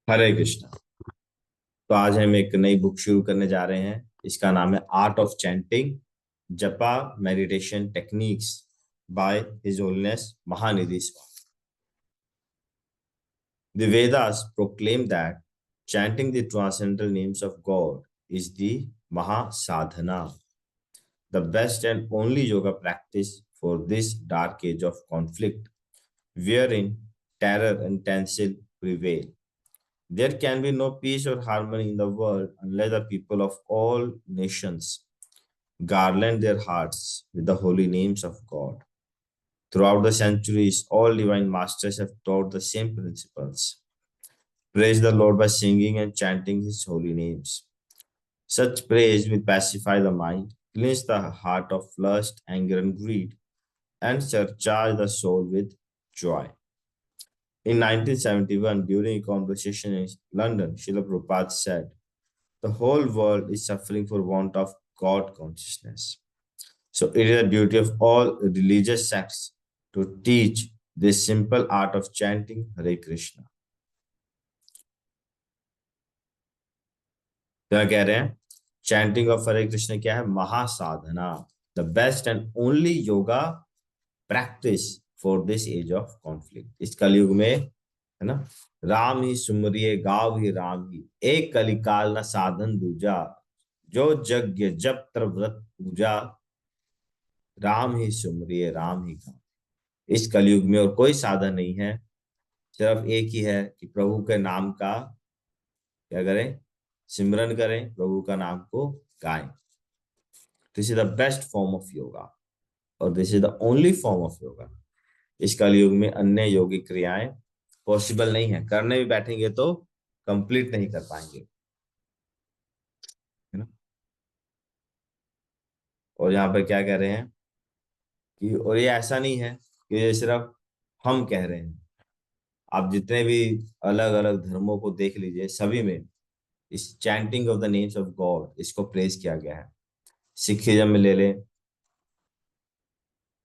हरे कृष्णा। तो आज हम एक नई बुक शुरू करने जा रहे हैं। इसका नाम है art of chanting, japa meditation techniques by his holiness Mahanidhi Swami. The Vedas proclaim that chanting the transcendental names of God is the Mahasadhana, the best and only yoga practice for this dark age of conflict, wherein terror and tension prevail. There can be no peace or harmony in the world unless the people of all nations garland their hearts with the holy names of God. Throughout the centuries, all divine masters have taught the same principles. Praise the Lord by singing and chanting his holy names. Such praise will pacify the mind, cleanse the heart of lust, anger, and greed, and surcharge the soul with joy. In 1971, during a conversation in London, Srila Prabhupada said, the whole world is suffering for want of God consciousness. So it is the duty of all religious sects to teach this simple art of chanting Hare Krishna. क्या कह रहे हैं? Chanting of हरे कृष्ण क्या है? Mahasadhana, the best and only yoga practice for this age of conflict. इस कलयुग में, है ना, राम ही सुमरिए गाव ही राम ही, एक कलिकाल न साधन दूजा, जो यज्ञ जप तप व्रत पूजा, राम ही सुमरिए राम ही गाव। इस कलयुग में और कोई साधन नहीं है, सिर्फ एक ही है कि प्रभु के नाम का क्या करें? सिमरन करें, प्रभु का नाम को गाएं। This is the best form of yoga और this is the only form of yoga. इस कलयुग में अन्य योगिक क्रियाएं पॉसिबल नहीं है। करने भी बैठेंगे तो कंप्लीट नहीं कर पाएंगे, है ना। और यहाँ पर क्या कह रहे हैं कि, और ये ऐसा नहीं है कि ये सिर्फ हम कह रहे हैं। आप जितने भी अलग अलग धर्मों को देख लीजिए, सभी में इस chanting of the names of God इसको प्रेज किया गया है। सिखिज्म में ले लें,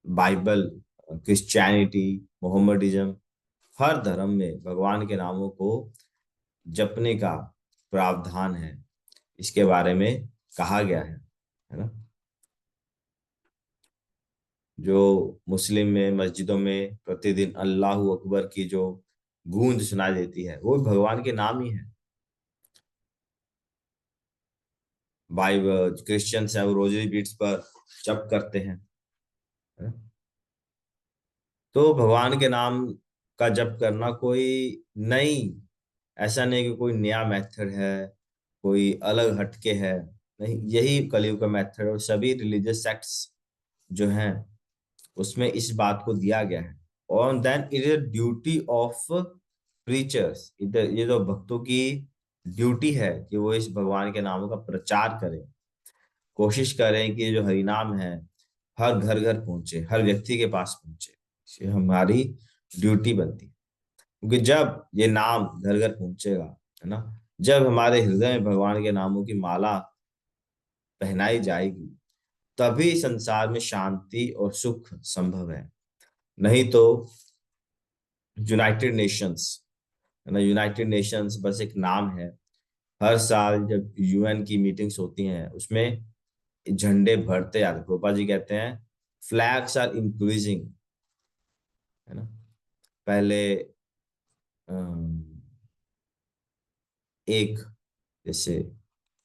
बाइबल, क्रिश्चियनिटी, मोहम्मडिज्म, हर धर्म में भगवान के नामों को जपने का प्रावधान है। इसके बारे में कहा गया है ना। जो मुस्लिम में मस्जिदों में प्रतिदिन अल्लाह अकबर की जो गूंज सुनाई देती है, वो भगवान के नाम ही है। बाइबल क्रिश्चियंस है, वो रोजरी बीट्स पर जप करते हैं, है ना? तो भगवान के नाम का जप करना कोई नई, ऐसा नहीं कि कोई नया मेथड है, कोई अलग हटके है। नहीं, यही कलयुग का मेथड है और सभी रिलीजियस सेक्ट्स जो हैं उसमें इस बात को दिया गया है। और then it is duty of preachers, इधर ये जो भक्तों की ड्यूटी है कि वो इस भगवान के नामों का प्रचार करें, कोशिश करें कि जो हरिनाम है हर घर घर पहुंचे, हर व्यक्ति के पास पहुंचे। ये हमारी ड्यूटी बनती है, क्योंकि जब ये नाम घर घर पहुंचेगा, है ना, जब हमारे हृदय में भगवान के नामों की माला पहनाई जाएगी, तभी संसार में शांति और सुख संभव है। नहीं तो यूनाइटेड नेशंस, है ना, यूनाइटेड नेशंस बस एक नाम है। हर साल जब यूएन की मीटिंग्स होती हैं उसमें झंडे बढ़ते जाते, गोपा जी कहते हैं फ्लैग्स आर इंक्रीजिंग, है ना। पहले अम, एक, जैसे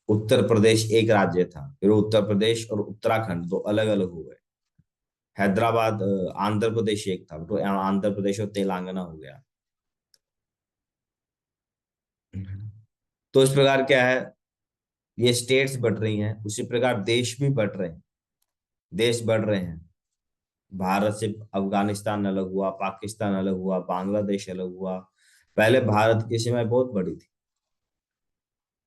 उत्तर प्रदेश एक राज्य था, फिर उत्तर प्रदेश और उत्तराखंड दो अलग अलग हो गए। हैदराबाद आंध्र प्रदेश एक था, तो आंध्र प्रदेश और तेलंगाना हो गया। तो इस प्रकार क्या है, ये स्टेट्स बढ़ रही हैं, उसी प्रकार देश भी बढ़ रहे हैं, देश बढ़ रहे हैं। भारत से अफगानिस्तान अलग हुआ, पाकिस्तान अलग हुआ, बांग्लादेश अलग हुआ। पहले भारत की सीमाएं बहुत बड़ी थी।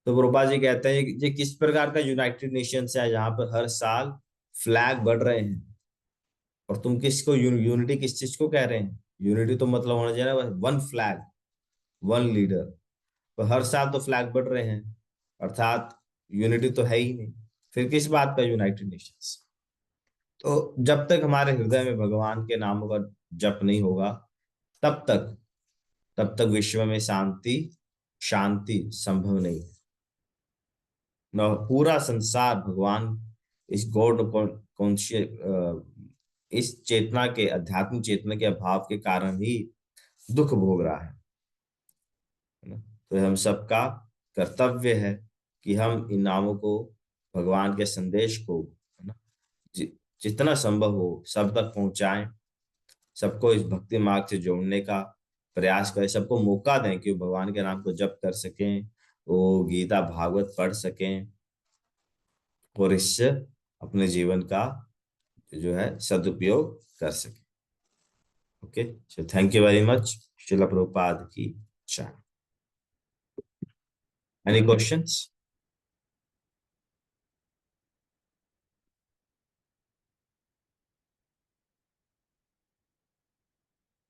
तो रूपा जी कहते हैं ये किस प्रकार का यूनाइटेड नेशंस है जहां पर हर साल फ्लैग बढ़ रहे हैं। और तुम किसको यूनिटी किस चीज को कह रहे हैं? यूनिटी तो मतलब होना चाहिए ना, वन फ्लैग, वन लीडर। तो हर साल तो फ्लैग बढ़ रहे हैं, अर्थात यूनिटी तो है ही नहीं। फिर किस बात का यूनाइटेड नेशंस? तो जब तक हमारे हृदय में भगवान के नामों का जप नहीं होगा, तब तक तब तक विश्व में शांति शांति संभव नहीं है। न पूरा संसार भगवान, इस गॉड कॉन्शियस, इस चेतना के, आध्यात्मिक चेतना के अभाव के कारण ही दुख भोग रहा है ना। तो हम सबका कर्तव्य है कि हम इन नामों को, भगवान के संदेश को, है ना, जि, जितना संभव हो सब तक पहुंचाएं, सबको इस भक्ति मार्ग से जोड़ने का प्रयास करें, सबको मौका दें कि वो भगवान के नाम को जप कर सकें, वो गीता भागवत पढ़ सकें और इससे अपने जीवन का जो है सदुपयोग कर सकें। Okay, so thank you very much. Srila Prabhupada की जय। Any questions?